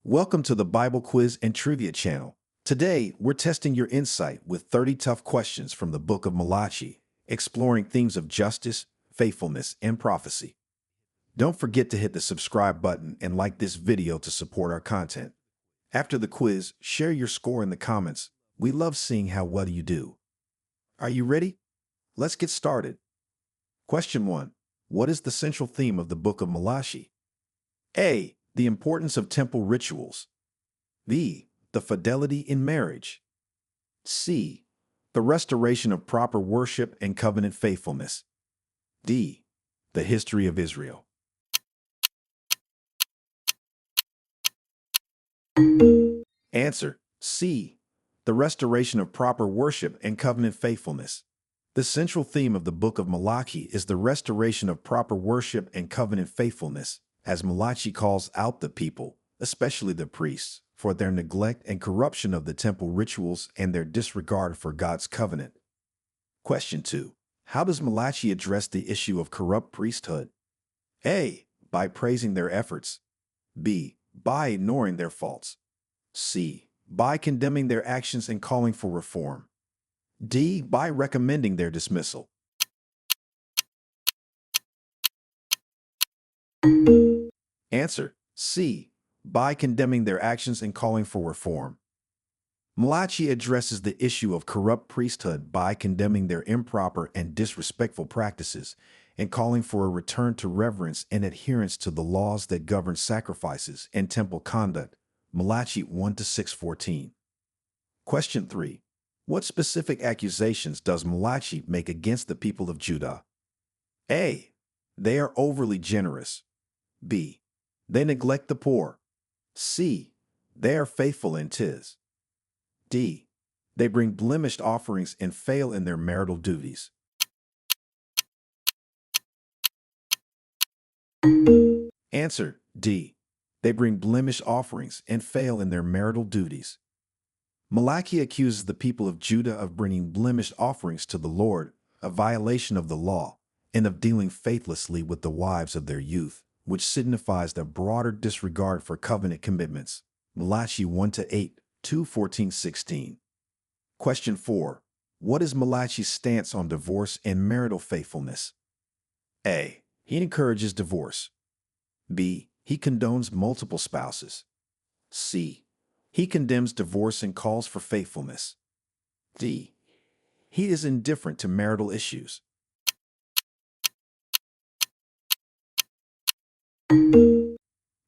Welcome to the Bible Quiz and Trivia channel. Today, we're testing your insight with 30 tough questions from the Book of Malachi, exploring themes of justice, faithfulness, and prophecy. Don't forget to hit the subscribe button and like this video to support our content. After the quiz, share your score in the comments. We love seeing how well you do. Are you ready? Let's get started. Question 1. What is the central theme of the Book of Malachi? A. The importance of temple rituals. B. The fidelity in marriage. C. The restoration of proper worship and covenant faithfulness. D. The history of Israel. Answer: C. The restoration of proper worship and covenant faithfulness. The central theme of the Book of Malachi is the restoration of proper worship and covenant faithfulness, as Malachi calls out the people, especially the priests, for their neglect and corruption of the temple rituals and their disregard for God's covenant. Question 2. How does Malachi address the issue of corrupt priesthood? A. By praising their efforts. B. By ignoring their faults. C. By condemning their actions and calling for reform. D. By recommending their dismissal. Answer: C. By condemning their actions and calling for reform. Malachi addresses the issue of corrupt priesthood by condemning their improper and disrespectful practices and calling for a return to reverence and adherence to the laws that govern sacrifices and temple conduct. Malachi 1-6:14. Question 3. What specific accusations does Malachi make against the people of Judah? A. They are overly generous. B. They neglect the poor. C. They are faithful in tithes. D. They bring blemished offerings and fail in their marital duties. Answer: D. They bring blemished offerings and fail in their marital duties. Malachi accuses the people of Judah of bringing blemished offerings to the Lord, a violation of the law, and of dealing faithlessly with the wives of their youth, which signifies their broader disregard for covenant commitments. Malachi 1-8, 2:14-16. Question 4. What is Malachi's stance on divorce and marital faithfulness? A. He encourages divorce. B. He condones multiple spouses. C. He condemns divorce and calls for faithfulness. D. He is indifferent to marital issues.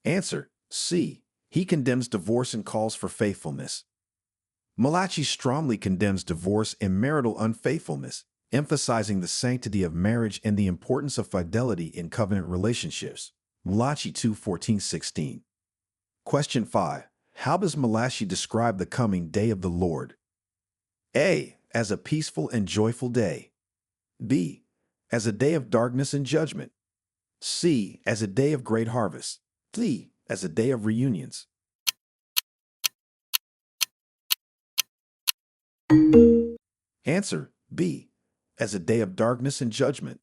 Answer: C. He condemns divorce and calls for faithfulness. Malachi strongly condemns divorce and marital unfaithfulness, emphasizing the sanctity of marriage and the importance of fidelity in covenant relationships. Malachi 2:14-16. Question 5. How does Malachi describe the coming day of the Lord? A. As a peaceful and joyful day. B. As a day of darkness and judgment. C. As a day of great harvest. D. As a day of reunions. Answer: B. As a day of darkness and judgment.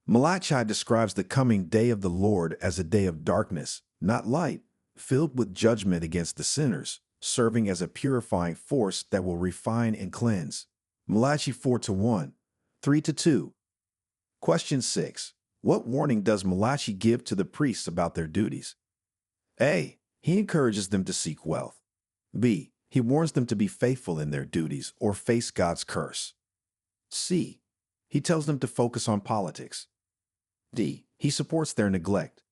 Malachi describes the coming day of the Lord as a day of darkness, not light, filled with judgment against the sinners, serving as a purifying force that will refine and cleanse. Malachi 4-1, 3-2. Question 6. What warning does Malachi give to the priests about their duties? A. He encourages them to seek wealth. B. He warns them to be faithful in their duties or face God's curse. C. He tells them to focus on politics. D. He supports their neglect.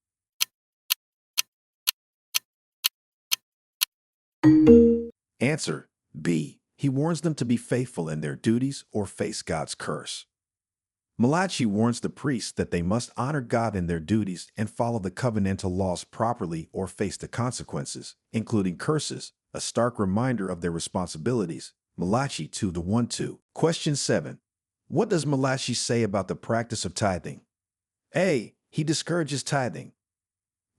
Answer: B. He warns them to be faithful in their duties or face God's curse. Malachi warns the priests that they must honor God in their duties and follow the covenantal laws properly or face the consequences, including curses, a stark reminder of their responsibilities. Malachi 2-1-2. Question 7. What does Malachi say about the practice of tithing? A. He discourages tithing.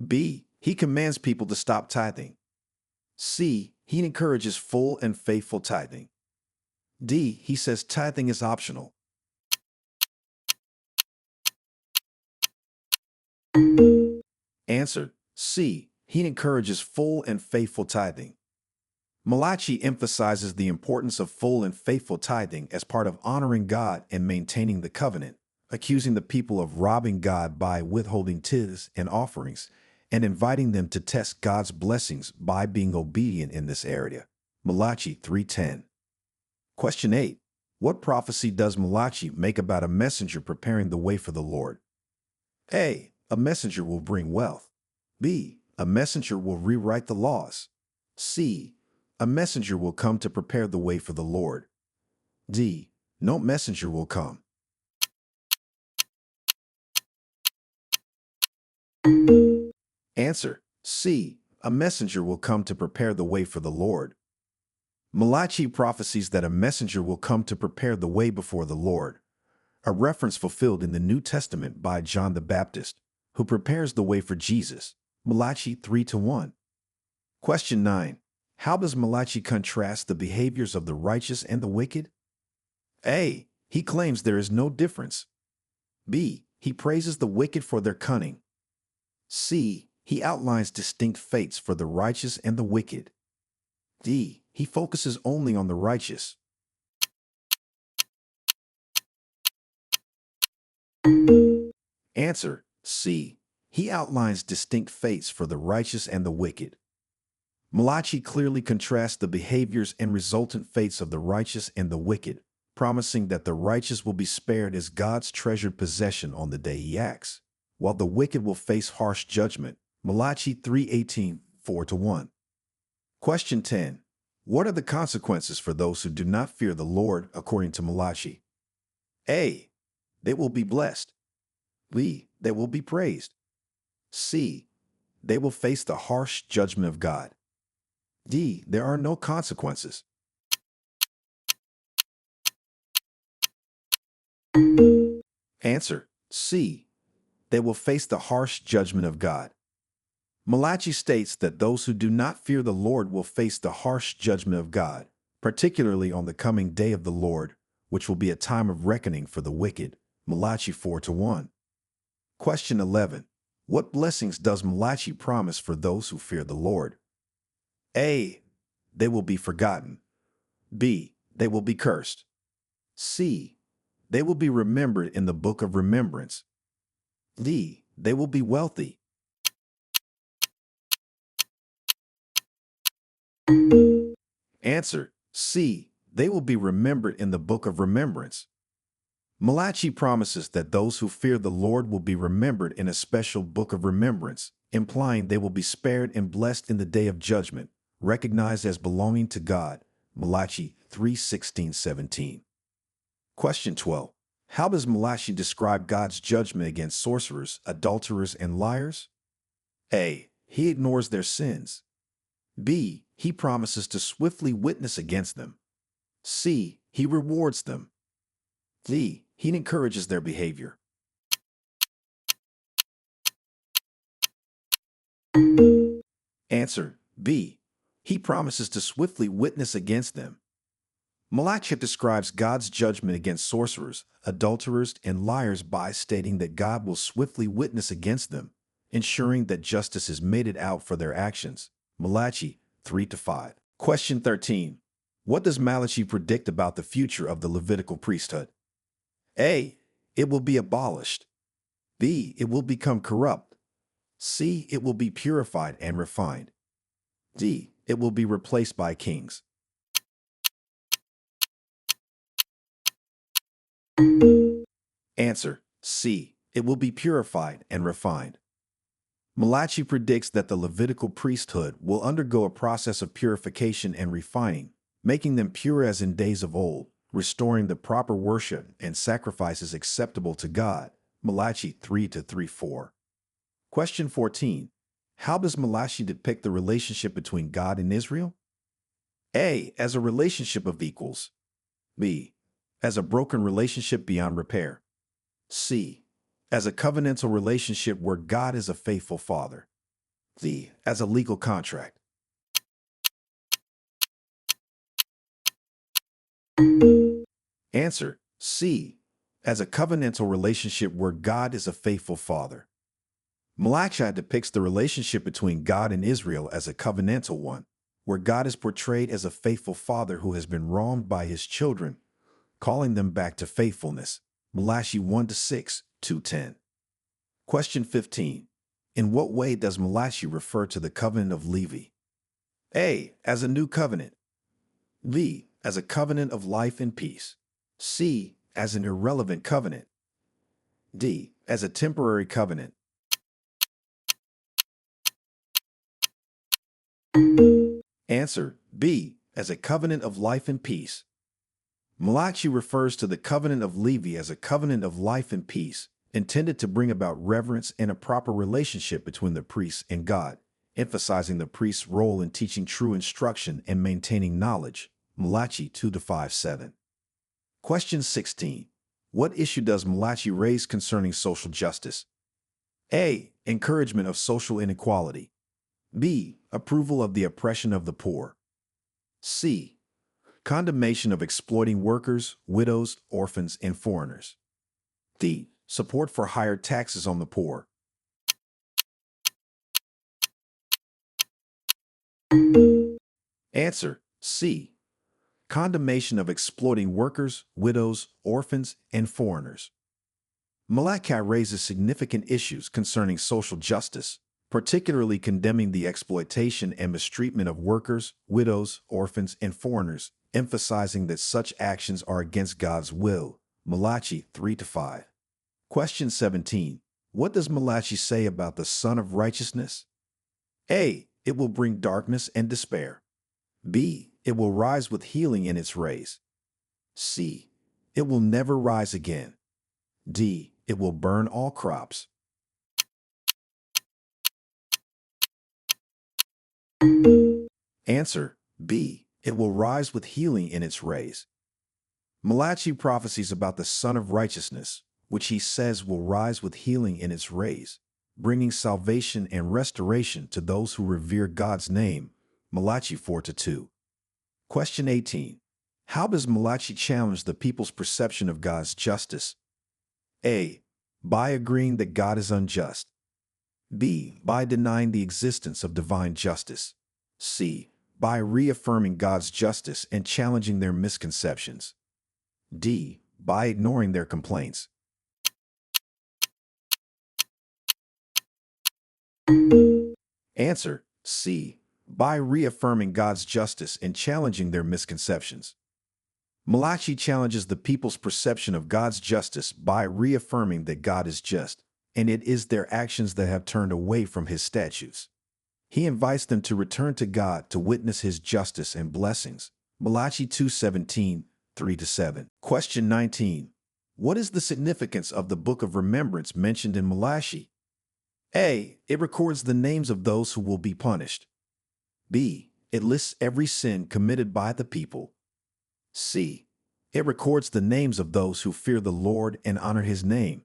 B. He commands people to stop tithing. C. He encourages full and faithful tithing. D. He says tithing is optional. Answer: C. he encourages full and faithful tithing. Malachi emphasizes the importance of full and faithful tithing as part of honoring God and maintaining the covenant, accusing the people of robbing God by withholding tithes and offerings, and inviting them to test God's blessings by being obedient in this area. Malachi 3:10. Question 8. What prophecy does Malachi make about a messenger preparing the way for the Lord? A. A messenger will bring wealth. B. A messenger will rewrite the laws. C. A messenger will come to prepare the way for the Lord. D. No messenger will come. Answer. C. A messenger will come to prepare the way for the Lord. Malachi prophesies that a messenger will come to prepare the way before the Lord, a reference fulfilled in the New Testament by John the Baptist, who prepares the way for Jesus. Malachi 3:1. Question 9. How does Malachi contrast the behaviors of the righteous and the wicked? A. He claims there is no difference. B. He praises the wicked for their cunning. C. He outlines distinct fates for the righteous and the wicked. D. He focuses only on the righteous. Answer. C. He outlines distinct fates for the righteous and the wicked. Malachi clearly contrasts the behaviors and resultant fates of the righteous and the wicked, promising that the righteous will be spared as God's treasured possession on the day he acts, while the wicked will face harsh judgment. Malachi 3:18, 4-1. Question 10. What are the consequences for those who do not fear the Lord according to Malachi? A. They will be blessed. B. They will be praised. C. They will face the harsh judgment of God. D. There are no consequences. Answer. C. They will face the harsh judgment of God. Malachi states that those who do not fear the Lord will face the harsh judgment of God, particularly on the coming day of the Lord, which will be a time of reckoning for the wicked. Malachi 4:1. Question 11. What blessings does Malachi promise for those who fear the Lord? A. They will be forgotten. B. They will be cursed. C. They will be remembered in the Book of Remembrance. D. They will be wealthy. Answer. C. They will be remembered in the Book of Remembrance. Malachi promises that those who fear the Lord will be remembered in a special book of remembrance, implying they will be spared and blessed in the day of judgment, recognized as belonging to God. Malachi 3:16-17. Question 12. How does Malachi describe God's judgment against sorcerers, adulterers, and liars? A. He ignores their sins. B. He promises to swiftly witness against them. C. He rewards them. D. He encourages their behavior. Answer. B. He promises to swiftly witness against them. Malachi describes God's judgment against sorcerers, adulterers, and liars by stating that God will swiftly witness against them, ensuring that justice is meted out for their actions. Malachi 3-5. Question 13. What does Malachi predict about the future of the Levitical priesthood? A. It will be abolished. B. It will become corrupt. C. It will be purified and refined. D. It will be replaced by kings. Answer. C. It will be purified and refined. Malachi predicts that the Levitical priesthood will undergo a process of purification and refining, making them pure as in days of old, restoring the proper worship and sacrifices acceptable to God. Malachi 3-3-4. Question 14. How does Malachi depict the relationship between God and Israel? A. As a relationship of equals. B. As a broken relationship beyond repair. C. As a covenantal relationship where God is a faithful father. D. As a legal contract. Answer. C. As a covenantal relationship where God is a faithful father. Malachi depicts the relationship between God and Israel as a covenantal one, where God is portrayed as a faithful father who has been wronged by his children, calling them back to faithfulness. Malachi 1-6, 2:10. Question 15. In what way does Malachi refer to the covenant of Levi? A. As a new covenant. B. As a covenant of life and peace. C. As an irrelevant covenant. D. As a temporary covenant. Answer. B. As a covenant of life and peace. Malachi refers to the covenant of Levi as a covenant of life and peace, intended to bring about reverence and a proper relationship between the priests and God, emphasizing the priest's role in teaching true instruction and maintaining knowledge. Malachi 2-5-7. Question 16. What issue does Malachi raise concerning social justice? A. Encouragement of social inequality. B. Approval of the oppression of the poor. C. Condemnation of exploiting workers, widows, orphans, and foreigners. D. Support for higher taxes on the poor. Answer. C. Condemnation of exploiting workers, widows, orphans, and foreigners. Malachi raises significant issues concerning social justice, particularly condemning the exploitation and mistreatment of workers, widows, orphans, and foreigners, emphasizing that such actions are against God's will. Malachi 3-5. Question 17. What does Malachi say about the Son of Righteousness? A. It will bring darkness and despair. B. It will rise with healing in its rays. C. It will never rise again. D. It will burn all crops. Answer. B. It will rise with healing in its rays. Malachi prophesies about the Son of Righteousness, which he says will rise with healing in its rays, bringing salvation and restoration to those who revere God's name. Malachi 4-2. Question 18. How does Malachi challenge the people's perception of God's justice? A. By agreeing that God is unjust. B. By denying the existence of divine justice. C. By reaffirming God's justice and challenging their misconceptions. D. By ignoring their complaints. Answer. C. By reaffirming God's justice and challenging their misconceptions. Malachi challenges the people's perception of God's justice by reaffirming that God is just, and it is their actions that have turned away from his statutes. He invites them to return to God to witness his justice and blessings. Malachi 2:17, 3-7. Question 19. What is the significance of the Book of Remembrance mentioned in Malachi? A. It records the names of those who will be punished. B. It lists every sin committed by the people. C. It records the names of those who fear the Lord and honor his name.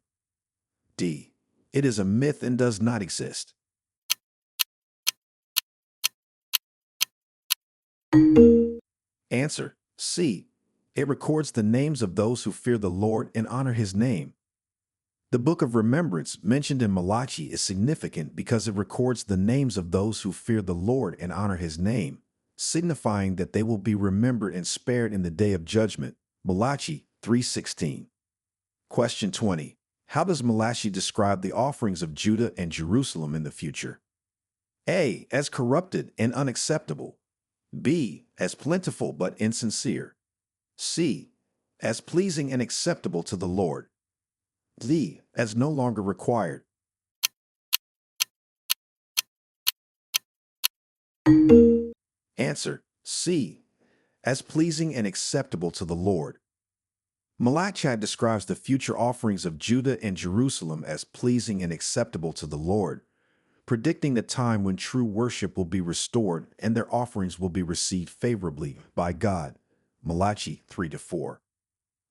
D. It is a myth and does not exist. Answer. C. It records the names of those who fear the Lord and honor his name. The Book of Remembrance mentioned in Malachi is significant because it records the names of those who fear the Lord and honor his name, signifying that they will be remembered and spared in the day of judgment. Malachi 3:16. Question 20. How does Malachi describe the offerings of Judah and Jerusalem in the future? A. As corrupted and unacceptable. B. As plentiful but insincere. C. As pleasing and acceptable to the Lord. D. As no longer required. Answer. C. As pleasing and acceptable to the Lord. Malachi describes the future offerings of Judah and Jerusalem as pleasing and acceptable to the Lord, predicting the time when true worship will be restored and their offerings will be received favorably by God. Malachi 3-4.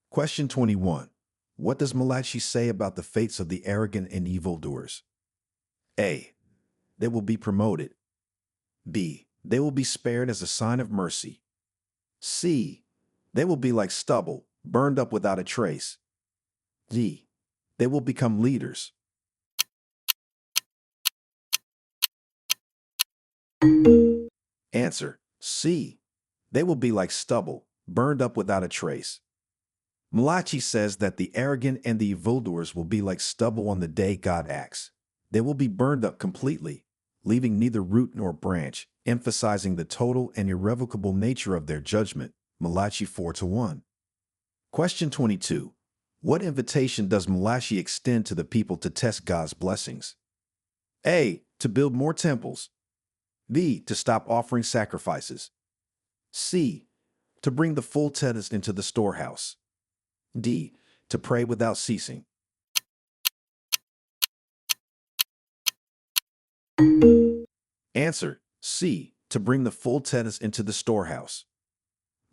Question 21. What does Malachi say about the fates of the arrogant and evildoers? A. They will be promoted. B. They will be spared as a sign of mercy. C. They will be like stubble, burned up without a trace. D. They will become leaders. Answer: C. They will be like stubble, burned up without a trace. Malachi says that the arrogant and the evildoers will be like stubble on the day God acts. They will be burned up completely, leaving neither root nor branch, emphasizing the total and irrevocable nature of their judgment. Malachi 4:1. Question 22. What invitation does Malachi extend to the people to test God's blessings? A. To build more temples. B. To stop offering sacrifices. C. To bring the full tithes into the storehouse. D. To pray without ceasing. Answer: C. To bring the full tithes into the storehouse.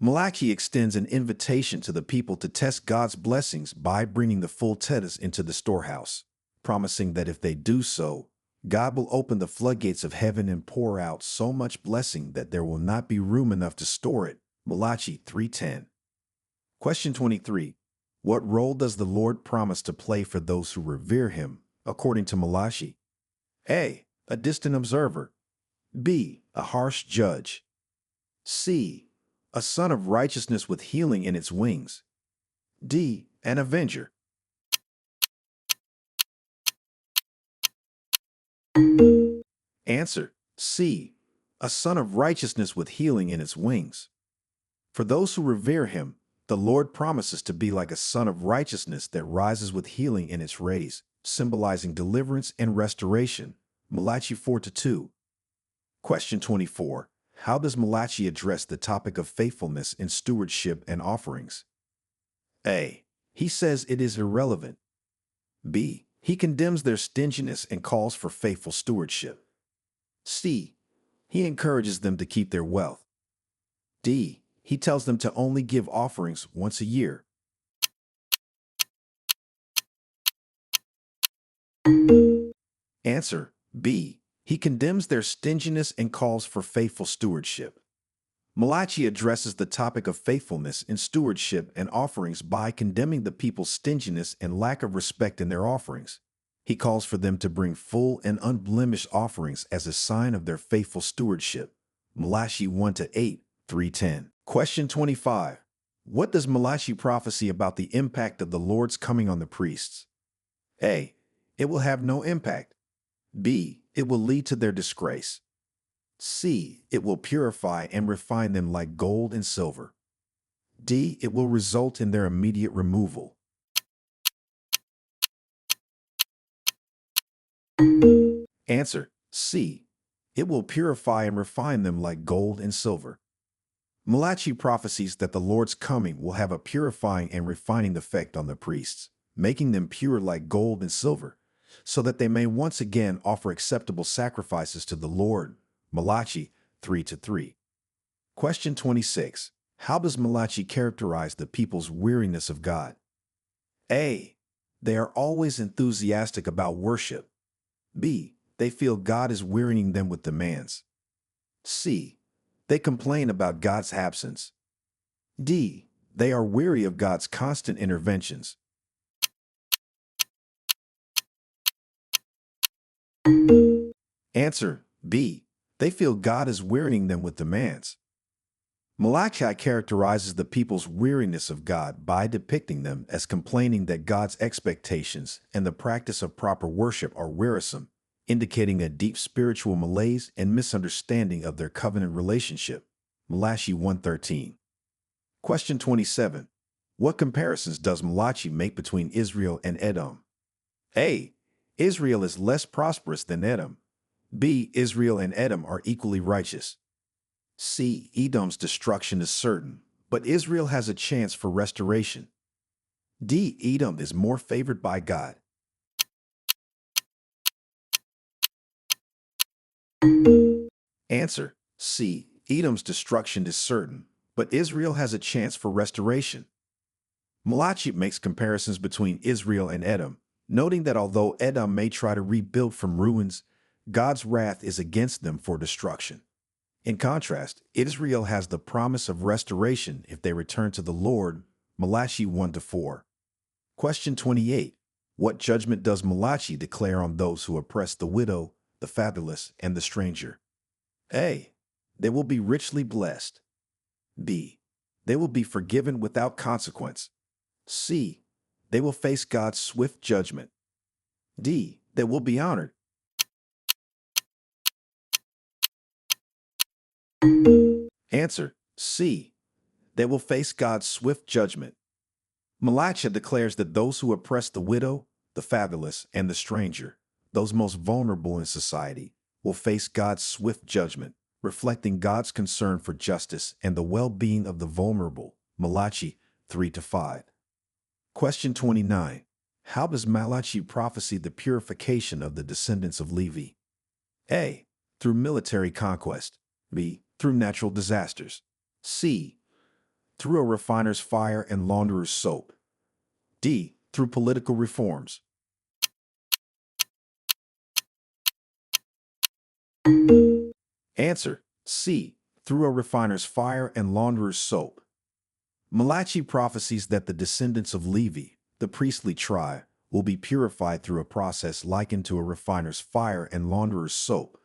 Malachi extends an invitation to the people to test God's blessings by bringing the full tithes into the storehouse, promising that if they do so, God will open the floodgates of heaven and pour out so much blessing that there will not be room enough to store it. Malachi 3:10. Question 23. What role does the Lord promise to play for those who revere him, according to Malachi? A. A distant observer. B. A harsh judge. C. A son of righteousness with healing in its wings. D. An avenger. Answer: C. A son of righteousness with healing in its wings. For those who revere him, the Lord promises to be like a son of righteousness that rises with healing in its rays, symbolizing deliverance and restoration. Malachi 4:2. Question 24. How does Malachi address the topic of faithfulness in stewardship and offerings? A. He says it is irrelevant. B. He condemns their stinginess and calls for faithful stewardship. C. He encourages them to keep their wealth. D. He tells them to only give offerings once a year. Answer: B. He condemns their stinginess and calls for faithful stewardship. Malachi addresses the topic of faithfulness in stewardship and offerings by condemning the people's stinginess and lack of respect in their offerings. He calls for them to bring full and unblemished offerings as a sign of their faithful stewardship. Malachi 1-8, 3:10. Question 25. What does Malachi prophesy about the impact of the Lord's coming on the priests? A. It will have no impact. B. It will lead to their disgrace. C. It will purify and refine them like gold and silver. D. It will result in their immediate removal. Answer: C. It will purify and refine them like gold and silver. Malachi prophesies that the Lord's coming will have a purifying and refining effect on the priests, making them pure like gold and silver, so that they may once again offer acceptable sacrifices to the Lord. Malachi 3:3. Question 26. How does Malachi characterize the people's weariness of God? A. They are always enthusiastic about worship. B. They feel God is wearying them with demands. C. They complain about God's absence. D. They are weary of God's constant interventions. Answer: B. They feel God is wearying them with demands. Malachi characterizes the people's weariness of God by depicting them as complaining that God's expectations and the practice of proper worship are wearisome, indicating a deep spiritual malaise and misunderstanding of their covenant relationship. Malachi 1:13. Question 27. What comparisons does Malachi make between Israel and Edom? A. Israel is less prosperous than Edom. B. Israel and Edom are equally righteous. C. Edom's destruction is certain, but Israel has a chance for restoration. D. Edom is more favored by God. Answer: C. Edom's destruction is certain, but Israel has a chance for restoration. Malachi makes comparisons between Israel and Edom, noting that although Edom may try to rebuild from ruins, God's wrath is against them for destruction. In contrast, Israel has the promise of restoration if they return to the Lord. Malachi 1-4. Question 28. What judgment does Malachi declare on those who oppress the widow, the fatherless, and the stranger? A. They will be richly blessed. B. They will be forgiven without consequence. C. They will face God's swift judgment. D. They will be honored. Answer: C. They will face God's swift judgment. Malachi declares that those who oppress the widow, the fatherless, and the stranger, those most vulnerable in society, will face God's swift judgment, reflecting God's concern for justice and the well-being of the vulnerable. Malachi 3-5. Question 29. How does Malachi prophesy the purification of the descendants of Levi? A. Through military conquest. B. Through natural disasters. C. Through a refiner's fire and launderer's soap. D. Through political reforms. Answer: C. Through a refiner's fire and launderer's soap. Malachi prophesies that the descendants of Levi, the priestly tribe, will be purified through a process likened to a refiner's fire and launderer's soap,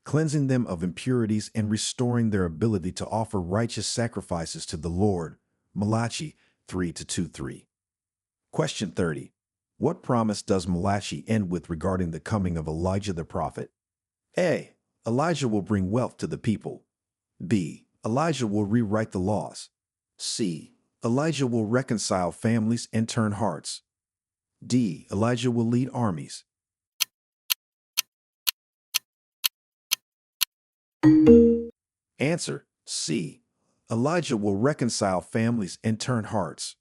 cleansing them of impurities and restoring their ability to offer righteous sacrifices to the Lord. Malachi 3-2-3. Question 30. What promise does Malachi end with regarding the coming of Elijah the prophet? A. Elijah will bring wealth to the people. B. Elijah will rewrite the laws. C. Elijah will reconcile families and turn hearts. D. Elijah will lead armies. Answer: C. Elijah will reconcile families and turn hearts.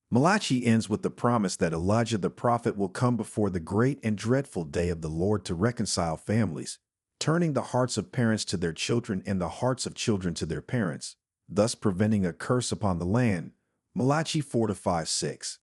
Malachi ends with the promise that Elijah the prophet will come before the great and dreadful day of the Lord to reconcile families, turning the hearts of parents to their children and the hearts of children to their parents, thus preventing a curse upon the land. Malachi 4-5-6.